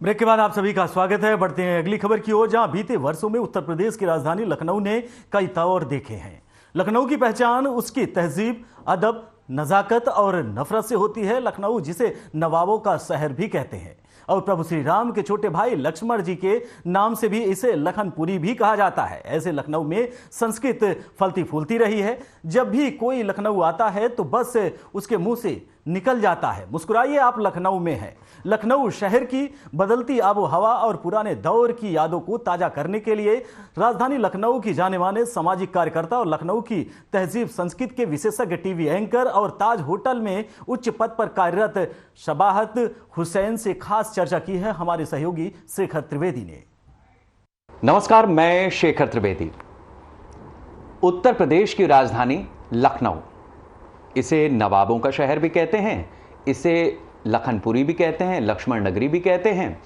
Break के बाद आप सभी का स्वागत है। बढ़ते हैं अगली खबर की ओर, जहां बीते वर्षों में उत्तर प्रदेश की राजधानी लखनऊ ने कई तौर देखे हैं। लखनऊ की पहचान उसकी तहजीब, अदब, नजाकत और नफरत से होती है। लखनऊ जिसे नवाबों का शहर भी कहते हैं और प्रभु श्री राम के छोटे भाई लक्ष्मण जी के नाम से भी इसे लखनपुरी भी कहा जाता है। ऐसे लखनऊ में संस्कृत फलती फूलती रही है। जब भी कोई लखनऊ आता है तो बस उसके मुंह से निकल जाता है, मुस्कुराइए आप लखनऊ में हैं। लखनऊ शहर की बदलती आबो हवा और पुराने दौर की यादों को ताजा करने के लिए राजधानी लखनऊ की जाने माने सामाजिक कार्यकर्ता और लखनऊ की तहजीब संस्कृति के विशेषज्ञ टीवी एंकर और ताज होटल में उच्च पद पर कार्यरत शबाहत हुसैन से खास चर्चा की है हमारे सहयोगी शेखर त्रिवेदी ने। नमस्कार, मैं शेखर त्रिवेदी। उत्तर प्रदेश की राजधानी लखनऊ, इसे नवाबों का शहर भी कहते हैं, इसे लखनपुरी भी कहते हैं, लक्ष्मण नगरी भी कहते हैं।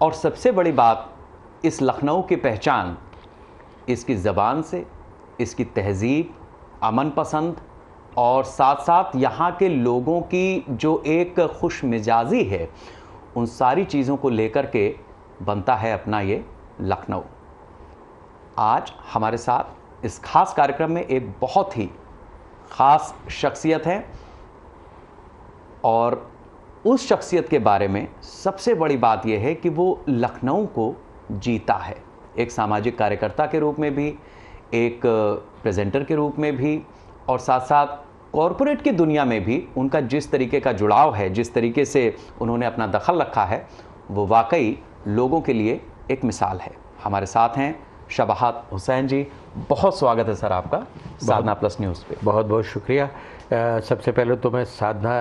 और सबसे बड़ी बात, इस लखनऊ की पहचान इसकी ज़बान से, इसकी तहजीब, अमन पसंद और साथ साथ यहाँ के लोगों की जो एक खुश मिजाजी है, उन सारी चीज़ों को लेकर के बनता है अपना ये लखनऊ। आज हमारे साथ इस खास कार्यक्रम में एक बहुत ही ख़ास शख्सियत है और उस शख्सियत के बारे में सबसे बड़ी बात यह है कि वो लखनऊ को जीता है, एक सामाजिक कार्यकर्ता के रूप में भी, एक प्रेजेंटर के रूप में भी और साथ साथ कॉरपोरेट की दुनिया में भी उनका जिस तरीके का जुड़ाव है, जिस तरीके से उन्होंने अपना दखल रखा है, वो वाकई लोगों के लिए एक मिसाल है। हमारे साथ हैं शबाहत हुसैन जी। बहुत स्वागत है सर आपका साधना प्लस न्यूज़ पे। बहुत बहुत शुक्रिया। सबसे पहले तो मैं साधना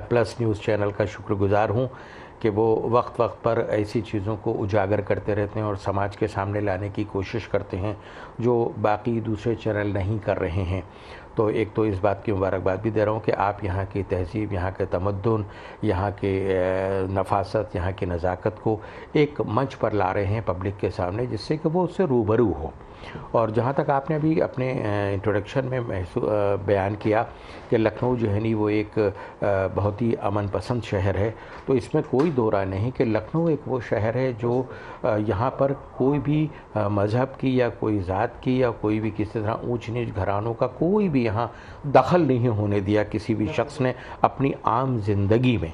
प्लस न्यूज़ चैनल का शुक्रगुजार हूँ कि वो वक्त वक्त पर ऐसी चीज़ों को उजागर करते रहते हैं और समाज के सामने लाने की कोशिश करते हैं जो बाकी दूसरे चैनल नहीं कर रहे हैं। तो एक तो इस बात की मुबारकबाद भी दे रहा हूँ कि आप यहाँ की तहज़ीब, यहाँ के तमद्दुन, यहाँ के नफासत, यहाँ की नज़ाकत को एक मंच पर ला रहे हैं पब्लिक के सामने, जिससे कि वो उससे रूबरू हो। और जहाँ तक आपने अभी अपने इंट्रोडक्शन में बयान किया कि लखनऊ जो है नी वो एक बहुत ही अमन पसंद शहर है, तो इसमें कोई दो राय नहीं कि लखनऊ एक वो शहर है जो यहाँ पर कोई भी मज़हब की या कोई ज़ात की या कोई भी किसी तरह ऊंच नीच घरानों का कोई भी यहाँ दखल नहीं होने दिया किसी भी शख्स ने अपनी आम ज़िंदगी में।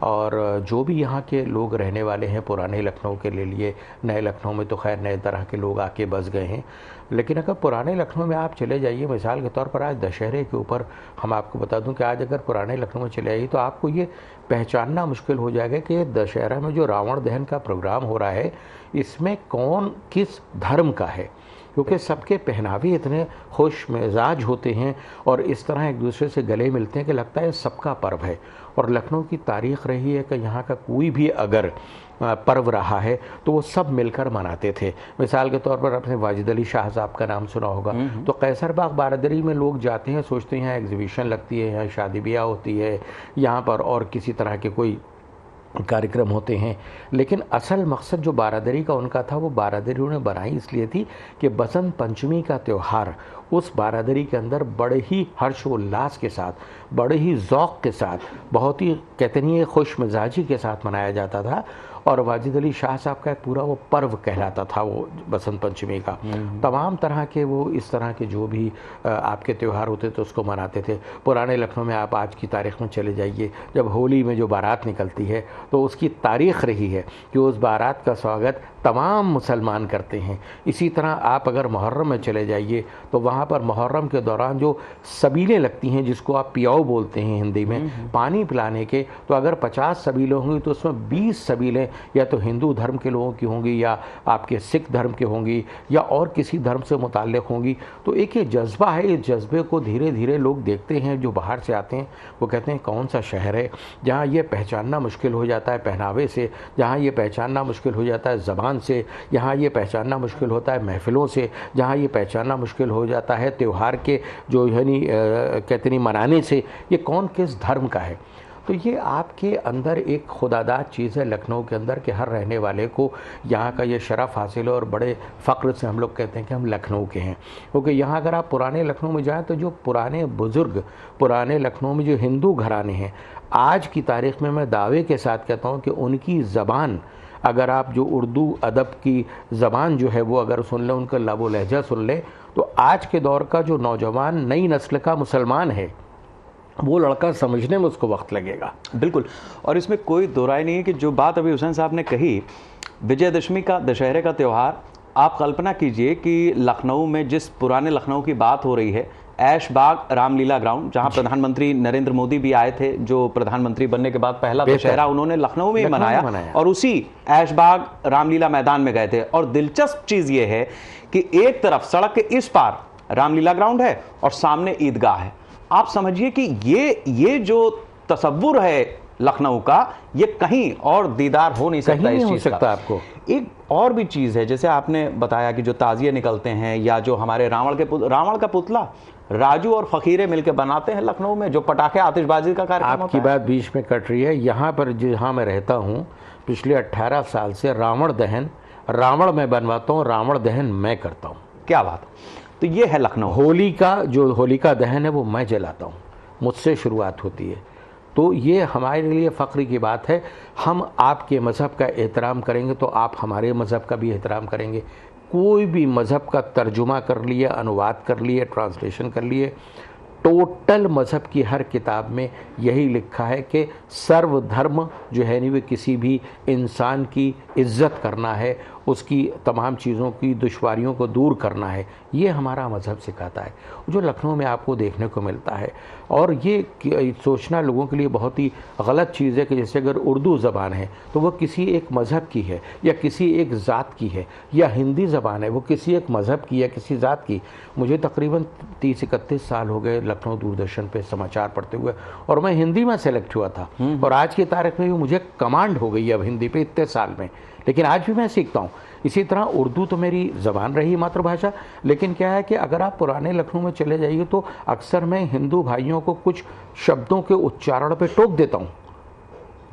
और जो भी यहाँ के लोग रहने वाले हैं पुराने लखनऊ के ले लिए, नए लखनऊ में तो खैर नए तरह के लोग आके बस गए हैं, लेकिन अगर पुराने लखनऊ में आप चले जाइए, मिसाल के तौर पर आज दशहरे के ऊपर हम आपको बता दूं कि आज अगर पुराने लखनऊ में चले आइए तो आपको ये पहचानना मुश्किल हो जाएगा कि दशहरा में जो रावण दहन का प्रोग्राम हो रहा है, इसमें कौन किस धर्म का है, क्योंकि सबके पहनावे इतने खुश मिजाज होते हैं और इस तरह एक दूसरे से गले मिलते हैं कि लगता है सबका पर्व है। और लखनऊ की तारीख़ रही है कि यहाँ का कोई भी अगर पर्व रहा है तो वो सब मिलकर मनाते थे। मिसाल के तौर पर आपने वाजिद अली शाह साहब का नाम सुना होगा, तो कैसर बाग बारादरी में लोग जाते हैं, सोचते हैं यहाँ एग्जीबिशन लगती है, यहाँ शादी ब्याह होती है, यहाँ पर और किसी तरह के कोई कार्यक्रम होते हैं, लेकिन असल मकसद जो बारादरी का उनका था वो बारादरी उन्होंने बनाई इसलिए थी कि बसंत पंचमी का त्यौहार उस बारादरी के अंदर बड़े ही हर्षोल्लास के साथ, बड़े ही ज़ौक़ के साथ, बहुत ही कहते नहीं खुश मिजाजी के साथ मनाया जाता था। और वाजिद अली शाह साहब का पूरा वो पर्व कहलाता था वो बसंत पंचमी का। तमाम तरह के वो इस तरह के जो भी आपके त्यौहार होते थे उसको मनाते थे। पुराने लखनऊ में आप आज की तारीख़ में चले जाइए, जब होली में जो बारात निकलती है तो उसकी तारीख़ रही है कि उस बारात का स्वागत तमाम मुसलमान करते हैं। इसी तरह आप अगर मुहर्रम में चले जाइए तो वहाँ पर मुहर्रम के दौरान जो सबीलें लगती हैं, जिसको आप पियाओ बोलते हैं हिंदी में, पानी पिलाने के, तो अगर 50 सबीलें होंगी तो उसमें 20 सबीलें या तो हिंदू धर्म के लोगों की होंगी या आपके सिख धर्म के होंगी या और किसी धर्म से मुताल्लिक़ होंगी। तो एक ये जज्बा है, इस जज्बे को धीरे धीरे लोग देखते हैं, जो बाहर से आते हैं वो कहते हैं कौन सा शहर है जहाँ ये पहचानना मुश्किल हो जाता है पहनावे से, जहाँ ये पहचानना मुश्किल हो जाता है ज़बान से, यहाँ ये पहचानना मुश्किल होता है महफ़िलों से, जहाँ ये पहचानना मुश्किल हो जाता है त्यौहार के जो यानी कहते नहीं मनाने से, ये कौन किस धर्म का है। तो ये आपके अंदर एक खुदादाद चीज़ है लखनऊ के अंदर कि हर रहने वाले को यहाँ का ये शरफ़ हासिल है और बड़े फ़ख्र से हम लोग कहते हैं कि हम लखनऊ के हैं। क्योंकि यहाँ अगर आप पुराने लखनऊ में जाएँ तो जो पुराने बुज़ुर्ग पुराने लखनऊ में जो हिंदू घराने हैं, आज की तारीख़ में मैं दावे के साथ कहता हूँ कि उनकी ज़बान अगर आप जो उर्दू अदब की ज़बान जो है वो अगर सुन लें, उनका लबो लहजा सुन लें, तो आज के दौर का जो नौजवान नई नस्ल का मुसलमान है वो लड़का समझने में उसको वक्त लगेगा। बिल्कुल, और इसमें कोई दो राय नहीं है कि जो बात अभी हुसैन साहब ने कही, विजयदशमी का, दशहरे का त्यौहार, आप कल्पना कीजिए कि लखनऊ में जिस पुराने लखनऊ की बात हो रही है, ऐशबाग रामलीला ग्राउंड, जहां प्रधानमंत्री नरेंद्र मोदी भी आए थे, जो प्रधानमंत्री बनने के बाद पहला दशहरा उन्होंने लखनऊ में ही मनाया और उसी ऐशबाग रामलीला मैदान में गए थे। और दिलचस्प चीज ये है कि एक तरफ सड़क के इस पार रामलीला ग्राउंड है और सामने ईदगाह है। आप समझिए कि ये जो तसव्वुर है लखनऊ का, ये कहीं और दीदार हो नहीं सकता। इस चीज का आपको एक और भी चीज है, जैसे आपने बताया कि जो ताजिए निकलते हैं या जो हमारे रावण का पुतला राजू और फकीरे मिलकर बनाते हैं लखनऊ में, जो पटाखे आतिशबाजी का कार्यक्रम आपकी बात बीच में कट रही है। यहाँ पर जहाँ मैं रहता हूँ, पिछले 18 साल से रावण दहन रावण मैं बनवाता हूँ, रावण दहन मैं करता हूँ। क्या बात। तो ये है लखनऊ। होली का जो होलिका दहन है वो मैं जलाता हूँ, मुझसे शुरुआत होती है। तो ये हमारे लिए फ़ख्र की बात है। हम आपके मज़हब का एहतराम करेंगे तो आप हमारे मज़हब का भी एहतराम करेंगे। कोई भी मज़हब का तर्जुमा कर लिए, अनुवाद कर लिए, ट्रांसलेशन कर लिए, टोटल मज़हब की हर किताब में यही लिखा है कि सर्वधर्म जो है नहीं, वे किसी भी इंसान की इज़्ज़त करना है, उसकी तमाम चीज़ों की दुश्वारियों को दूर करना है। ये हमारा मज़हब सिखाता है, जो लखनऊ में आपको देखने को मिलता है। और ये सोचना लोगों के लिए बहुत ही गलत चीज़ है कि जैसे अगर उर्दू ज़बान है तो वह किसी एक मज़हब की है या किसी एक ज़ात की है, या हिंदी ज़बान है वो किसी एक मज़हब की या किसी ज़ात की। मुझे तकरीबन 30-31 साल हो गए लखनऊ दूरदर्शन पे समाचार पढ़ते हुए, और मैं हिंदी में सेलेक्ट हुआ था, और आज की तारीख में भी मुझे कमांड हो गई अब हिंदी पे इतने साल में, लेकिन आज भी मैं सीखता हूँ। इसी तरह उर्दू तो मेरी ज़बान रही, मातृभाषा, लेकिन क्या है कि अगर आप पुराने लखनऊ में चले जाइए तो अक्सर मैं हिंदू भाइयों को कुछ शब्दों के उच्चारण पे टोक देता हूँ।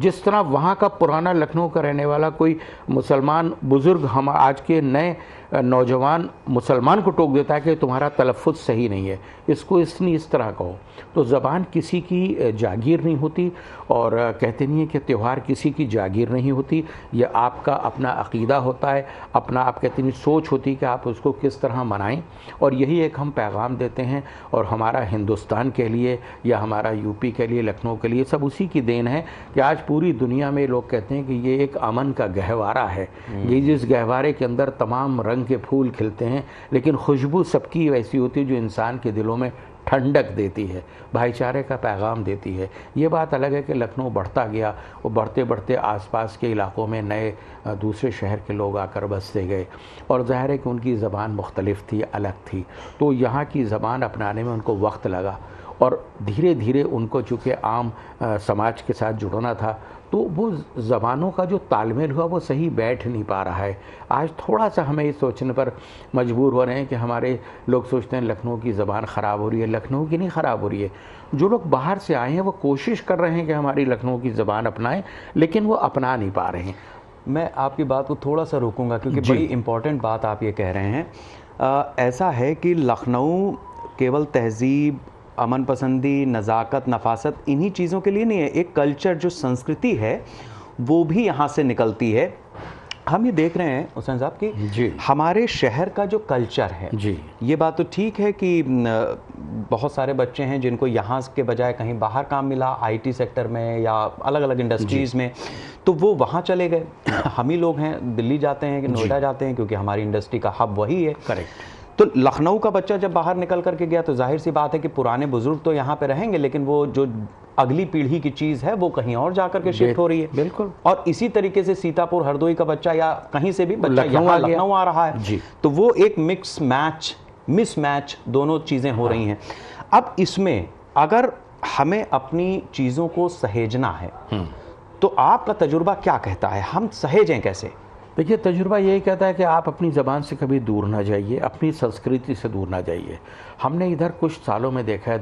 जिस तरह वहाँ का पुराना लखनऊ का रहने वाला कोई मुसलमान बुज़ुर्ग हम आज के नए नौजवान मुसलमान को टोक देता है कि तुम्हारा तलफ़्फ़ुज़ सही नहीं है, इसको इस तरह कहो। तो ज़बान किसी की जागीर नहीं होती, और कहते नहीं है कि त्यौहार किसी की जागीर नहीं होती। ये आपका अपना अक़ीदा होता है, अपना आप कहते नहीं सोच होती कि आप उसको किस तरह मनाएं, और यही एक हम पैगाम देते हैं। और हमारा हिंदुस्तान के लिए या हमारा यूपी के लिए, लखनऊ के लिए, सब उसी की देन है कि आज पूरी दुनिया में लोग कहते हैं कि ये एक अमन का गहवारा है। ये जिस गहवारे के अंदर तमाम रंग के फूल खिलते हैं, लेकिन खुशबू सबकी वैसी होती है जो इंसान के दिलों में ठंडक देती है, भाईचारे का पैगाम देती है। ये बात अलग है कि लखनऊ बढ़ता गया, और बढ़ते बढ़ते आसपास के इलाक़ों में नए दूसरे शहर के लोग आकर बसते गए, और ज़ाहिर है कि उनकी ज़बान मुख्तलिफ थी, अलग थी, तो यहाँ की ज़बान अपनाने में उनको वक्त लगा, और धीरे धीरे उनको चूँकि आम समाज के साथ जुड़ना था, तो वो ज़बानों का जो तालमेल हुआ वो सही बैठ नहीं पा रहा है। आज थोड़ा सा हमें ये सोचने पर मजबूर हो रहे हैं कि हमारे लोग सोचते हैं लखनऊ की ज़बान ख़राब हो रही है। लखनऊ की नहीं ख़राब हो रही है, जो लोग बाहर से आए हैं वो कोशिश कर रहे हैं कि हमारी लखनऊ की ज़बान अपनाएं, लेकिन वो अपना नहीं पा रहे हैं। मैं आपकी बात को थोड़ा सा रोकूंगा क्योंकि बड़ी इंपॉर्टेंट बात आप ये कह रहे हैं। ऐसा है कि लखनऊ केवल तहज़ीब, अमन पसंदी, नज़ाकत, नफासत, इन्हीं चीज़ों के लिए नहीं है। एक कल्चर, जो संस्कृति है, वो भी यहाँ से निकलती है। हम ये देख रहे हैं हुसैन साहब कि जी, हमारे शहर का जो कल्चर है जी, ये बात तो ठीक है कि बहुत सारे बच्चे हैं जिनको यहाँ के बजाय कहीं बाहर काम मिला, आईटी सेक्टर में या अलग अलग इंडस्ट्रीज़ में, तो वो वहाँ चले गए। हम ही लोग हैं दिल्ली जाते हैं कि नोएडा जाते हैं, क्योंकि हमारी इंडस्ट्री का हब वही है। करेक्ट। तो लखनऊ का बच्चा जब बाहर निकल करके गया तो जाहिर सी बात है कि पुराने बुजुर्ग तो यहाँ पे रहेंगे, लेकिन वो जो अगली पीढ़ी की चीज़ है वो कहीं और जाकर के शिफ्ट हो रही है। बिल्कुल। और इसी तरीके से सीतापुर, हरदोई का बच्चा या कहीं से भी बच्चा यहाँ लखनऊ आ रहा है जी। तो वो एक मिसमैच दोनों चीज़ें हो रही हैं। अब इसमें अगर हमें अपनी चीज़ों को सहेजना है तो आपका तजुर्बा क्या कहता है, हम सहेजें कैसे? देखिए, तजुर्बा यही कहता है कि आप अपनी ज़बान से कभी दूर ना जाइए, अपनी संस्कृति से दूर ना जाइए। हमने इधर कुछ सालों में देखा है,